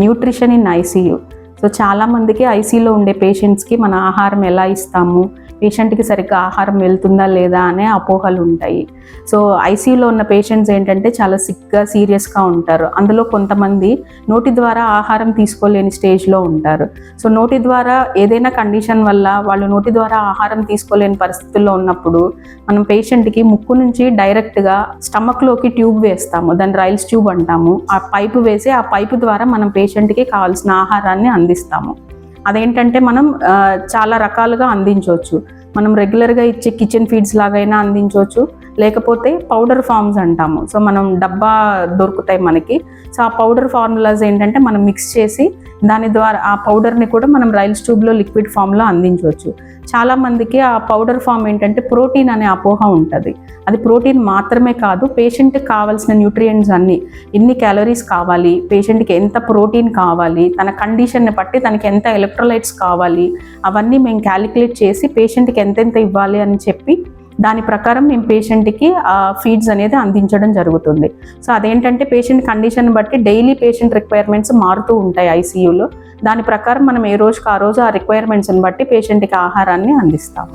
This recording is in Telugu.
Nutrition in ICU. సో చాలామందికి ఐసీయూలో ఉండే పేషెంట్స్కి మన ఆహారం ఎలా ఇస్తాము, పేషెంట్కి సరిగ్గా ఆహారం వెళ్తుందా లేదా అనే అపోహలు ఉంటాయి. సో ఐసీయూలో ఉన్న పేషెంట్స్ ఏంటంటే చాలా సిక్గా సీరియస్గా ఉంటారు. అందులో కొంతమంది నోటి ద్వారా ఆహారం తీసుకోలేని స్టేజ్లో ఉంటారు. సో నోటి ద్వారా ఏదైనా కండిషన్ వల్ల వాళ్ళు నోటి ద్వారా ఆహారం తీసుకోలేని పరిస్థితుల్లో ఉన్నప్పుడు మనం పేషెంట్కి ముక్కు నుంచి డైరెక్ట్గా స్టమక్లోకి ట్యూబ్ వేస్తాము, దాన్ని రైల్స్ ట్యూబ్ అంటాము. ఆ పైపు వేసి ఆ పైపు ద్వారా మనం పేషెంట్కి కావాల్సిన ఆహారాన్ని అందిస్తాము. అదేంటంటే మనం చాలా రకాలుగా అందించవచ్చు. మనం రెగ్యులర్గా ఇచ్చే కిచెన్ ఫీడ్స్ లాగైనా అందించవచ్చు, లేకపోతే పౌడర్ ఫార్మ్స్ అంటాము. సో మనం డబ్బా దొరుకుతాయి మనకి. సో ఆ పౌడర్ ఫార్ములాస్ ఏంటంటే మనం మిక్స్ చేసి దాని ద్వారా ఆ పౌడర్ని కూడా మనం రైల్స్ ట్యూబ్లో లిక్విడ్ ఫామ్లో అందించవచ్చు. చాలామందికి ఆ పౌడర్ ఫామ్ ఏంటంటే ప్రోటీన్ అనే అపోహ ఉంటుంది. అది ప్రోటీన్ మాత్రమే కాదు, పేషెంట్కి కావాల్సిన న్యూట్రియంట్స్ అన్నీ, ఎన్ని క్యాలరీస్ కావాలి, పేషెంట్కి ఎంత ప్రోటీన్ కావాలి, తన కండిషన్ని బట్టి తనకి ఎంత ఎలక్ట్రోలైట్స్ కావాలి, అవన్నీ మేము క్యాలిక్యులేట్ చేసి పేషెంట్కి ఎంతెంత ఇవ్వాలి అని చెప్పి దాని ప్రకారం మేము పేషెంట్కి ఆ ఫీడ్స్ అనేది అందించడం జరుగుతుంది. సో అదేంటంటే పేషెంట్ కండిషన్ బట్టి డైలీ పేషెంట్ రిక్వైర్మెంట్స్ మారుతూ ఉంటాయి ఐసీయూలో. దాని ప్రకారం మనం ఏ రోజుకి ఆ రోజు ఆ రిక్వైర్మెంట్స్ని బట్టి పేషెంట్కి ఆహారాన్ని అందిస్తాం.